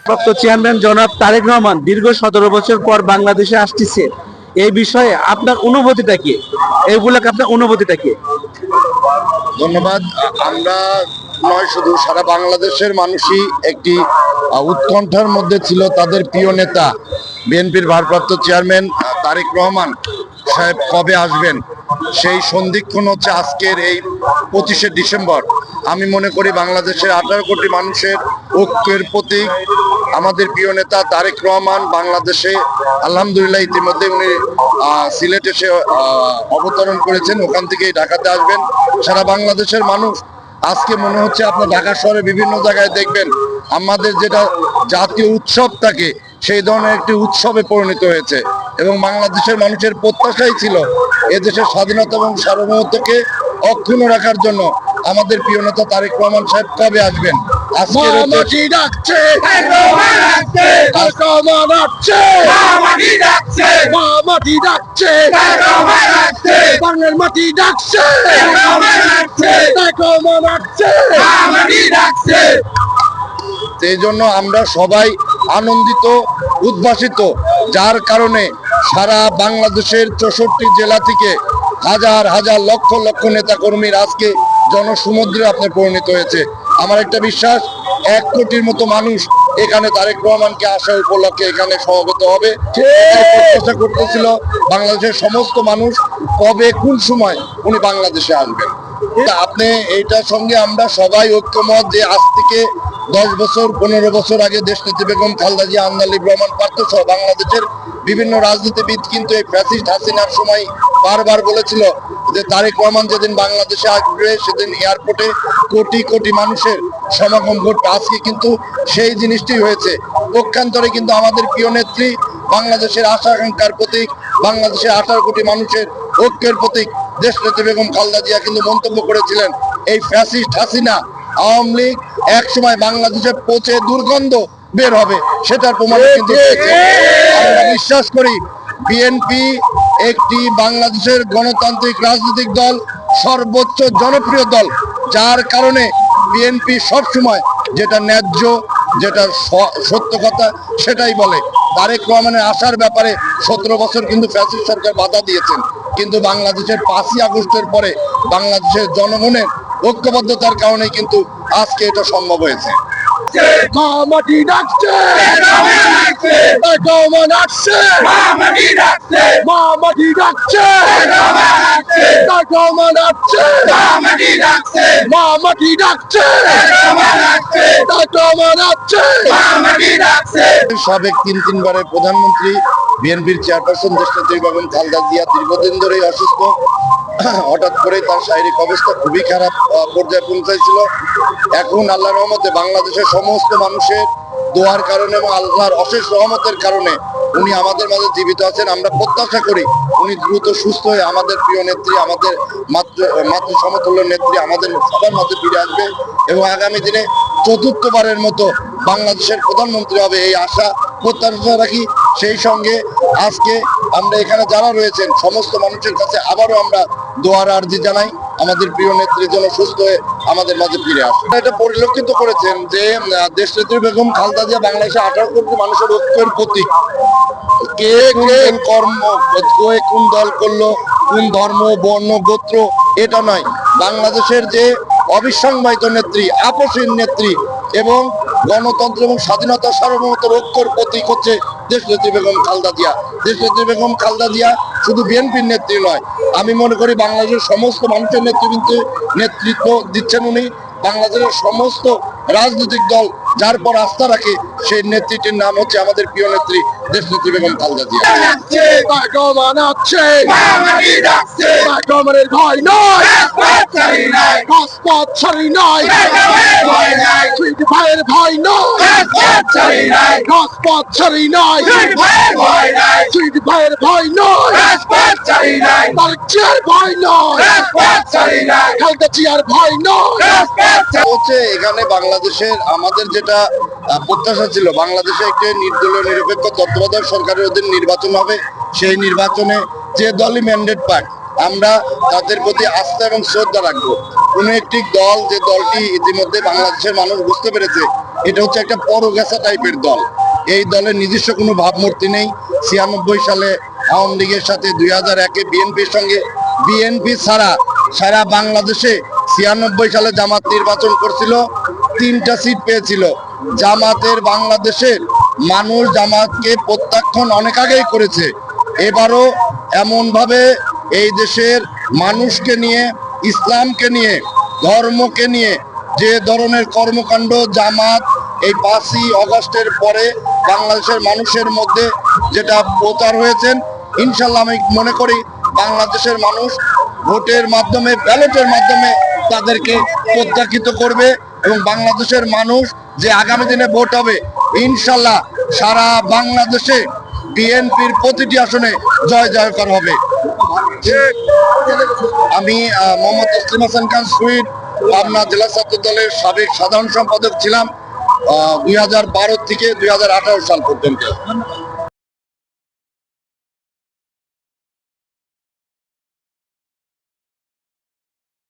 ভারপ্রাপ্ত চেয়ারম্যান জনাব তারেক রহমান দীর্ঘ 17 বছর পর বাংলাদেশে আসছে, এই বিষয়ে আপনার অনুভূতিটা কি? এইগুলোকে আপনার অনুভূতিটা কি? ধন্যবাদ। আমরা নয়, শুধু সারা বাংলাদেশের মানুষই একটি উৎকণ্ঠার মধ্যে ছিল তাদের প্রিয় নেতা বিএনপির ভারপ্রাপ্ত চেয়ারম্যান তারেক রহমান সাহেব কবে আসবেন। সেই সন্ধিক্ষণ হচ্ছে আজকের এই 25শে ডিসেম্বর। আমি মনে করি বাংলাদেশের 18 কোটি মানুষের ঐক্যের প্রতীক আমাদের প্রিয় নেতা তারেক রহমান বাংলাদেশে আলহামদুলিল্লাহ ইতিমধ্যে উনি সিলেটে এসে অবতরণ করেছেন, ওখান থেকেই ঢাকাতে আসবেন। সারা বাংলাদেশের মানুষ আজকে মনে হচ্ছে আপনার ঢাকা শহরে বিভিন্ন জায়গায় দেখবেন আমাদের যেটা জাতীয় উৎসব থাকে সেই ধরনের একটি উৎসবে পরিণত হয়েছে এবং বাংলাদেশের মানুষের প্রত্যাশাই ছিল এদেশের স্বাধীনতা এবং সার্বভৌমত্বকে অক্ষুণ্ণ রাখার জন্য আমাদের প্রিয় নেতা তারেক রহমান সাহেব কবে আসবেন। সেই জন্য আমরা সবাই আনন্দিত, উদ্ভাসিত, যার কারণে সারা বাংলাদেশের 64 জেলা থেকে হাজার হাজার লক্ষ লক্ষ নেতা কর্মীর আজকে জনসমুদ্রে আপনার পরিণত হয়েছে। আমার একটা বিশ্বাস 1 কোটির মতো মানুষ এখানে তারেক রহমানকে আসা উপলক্ষে এখানে সমবেত হবে। প্রত্যাশা করতেছিল বাংলাদেশের সমস্ত মানুষ কবে কোন সময় উনি বাংলাদেশে আসবেন। আপনি এইটার সঙ্গে আমরা সবাই ঐক্যমত যে আজ থেকে 10 বছর 15 বছর আগে দেশনেত্রী বেগম খালেদা জিয়া, আন্দালিব রহমান পার্থ সহ বাংলাদেশের বিভিন্ন রাজনীতিবিদ কিন্তু এই ফ্যাসিস্ট হাসিনার সময় বারবার বলেছিল যে তারেক রহমান যেদিন বাংলাদেশে আসবে সেদিন এয়ারপোর্টে কোটি কোটি মানুষের সমাগম ঘটবে। আজকে কিন্তু সেই জিনিসটি হয়েছে। পক্ষান্তরে কিন্তু আমাদের প্রিয় নেত্রী, বাংলাদেশের আশা আকাঙ্ক্ষার প্রতীক, বাংলাদেশের 18 কোটি মানুষের ঐক্যের প্রতীক দেশনেত্রী বেগম খালেদা জিয়া কিন্তু মন্তব্য করেছিলেন এই ফ্যাসিস্ট হাসিনা আওয়ামী লীগ এক সময় বাংলাদেশে পচে দুর্গন্ধ বের হবে, সেটার প্রমাণ কিন্তু আমরা বিশ্বাস করি বিএনপি একটি বাংলাদেশের গণতান্ত্রিক রাজনৈতিক দল, সর্বোচ্চ জনপ্রিয় দল, যার কারণে বিএনপি সবসময় যেটা ন্যায্য, যেটা সত্য কথা সেটাই বলে। তারেক রহমানের আসার ব্যাপারে 17 বছর কিন্তু ফ্যাসিস্ট সরকার বাধা দিয়েছেন, কিন্তু বাংলাদেশের 5ই আগস্টের পরে বাংলাদেশের জনগণের ঐক্যবদ্ধতার কারণে কিন্তু আজকে এটা সম্ভব হয়েছে। সাবেক 3 বারের প্রধানমন্ত্রী বিএনপির চেয়ারপারসন দেশনেত্রী বেগম খালেদা জিয়া দীর্ঘদিন ধরেই অসুস্থ। হঠাৎ করে তার শারীরিক অবস্থা খুবই খারাপ পর্যায়ে পৌঁছাইছিল। এখন আল্লাহর রহমতে বাংলাদেশের সমস্ত মানুষের দোয়ার কারণে এবং আল্লাহর অশেষ রহমতের কারণে উনি আমাদের মাঝে জীবিত আছেন। আমরা প্রত্যাশা করি উনি দ্রুত সুস্থ হয়ে আমাদের প্রিয় নেত্রী, আমাদের মাতৃ সমতুল্য নেত্রী আমাদের সবার মাঝে ফিরে আসবে এবং আগামী দিনে 4র্থবারের মতো বাংলাদেশের প্রধানমন্ত্রী হবে এই আশা প্রত্যাশা রাখি। সেই সঙ্গে আজকে আমরা এখানে যারা রয়েছেন সমস্ত মানুষের কাছে আবারও আমরা দোয়ার আর্জি জানাই আমাদের প্রিয় নেত্রীর জন্য সুস্থ হয়ে আমাদের মাঝে ফিরে আসে। এটা পরিলক্ষিত করেছেন যে দেশনেত্রী বেগম খালেদা জিয়া বাংলাদেশে 18 কোটি মানুষের ঐক্যের প্রতীক। কে কর্ম কোন দল করলো, কোন ধর্ম বর্ণ গোত্র এটা নয়, বাংলাদেশের যে অবিসংবাদিত নেত্রী, আপসীন নেত্রী এবং গণতন্ত্র এবং স্বাধীনতা সার্বভৌমত্ব ঐক্যের প্রতীক হচ্ছে দেশনেত্রী বেগম খালেদা জিয়া। দেশনেত্রী বেগম খালেদা জিয়া শুধু বিএনপির নেত্রী নয়, আমি মনে করি বাংলাদেশের সমস্ত মানুষের নেতৃত্ব দিচ্ছেন উনি। বাংলাদেশের সমস্ত রাজনৈতিক দল যার পর আস্থা রাখে সেই নেত্রীটির নাম হচ্ছে আমাদের প্রিয় নেত্রী দেশনেত্রী বেগম খালেদা জিয়া। এখানে বাংলাদেশের আমাদের যেটা প্রত্যাশা ছিল বাংলাদেশে একটি নির্দলীয় নিরপেক্ষ তত্ত্বাবধায়ক সরকারের অধীন নির্বাচন হবে, সেই নির্বাচনে যে দলই ম্যান্ডেট পাক আমরা তাদের প্রতি আস্থা এবং শ্রদ্ধা রাখবো। কোনো একটি দল যে দলটি ইতিমধ্যে বাংলাদেশের মানুষ বুঝতে পেরেছে এটা হচ্ছে একটা পরগেছা টাইপের দল। এই দলের নিজস্ব কোনো ভাবমূর্তি নেই। 96 সালে আওয়ামী লীগের সাথে, 2001-এ বিএনপির সঙ্গে, বিএনপি ছাড়া সারা বাংলাদেশে 96 সালে জামাত নির্বাচন করছিল, 3টা সিট পেয়েছিল। জামাতের বাংলাদেশের মানুষ জামাতকে প্রত্যাখ্যান অনেক আগেই করেছে। এবারও এমন ভাবে এই দেশের মানুষকে নিয়ে, ইসলামকে নিয়ে, ধর্মকে নিয়ে যে ধরনের কর্মকাণ্ড জামাত এই 5ই আগস্টের পরে বাংলাদেশের মানুষের মধ্যে যেটা প্রচার হয়েছেন, ইনশাল্লাহ আমি মনে করি বাংলাদেশের মানুষ ভোটের মাধ্যমে, ব্যালটের মাধ্যমে তাদেরকে প্রত্যাখ্যিত করবে এবং বাংলাদেশের মানুষ যে আগামী দিনে ভোট হবে, ইনশাল্লাহ সারা বাংলাদেশে বিএনপির প্রতিটি আসনে জয় জয়কার হবে। আমি মোহাম্মদ তসলিম হাসান খান সুইট, পাবনা জেলা ছাত্র দলের সাবেক সাধারণ সম্পাদক ছিলাম 2012 থেকে 2018 সাল পর্যন্ত।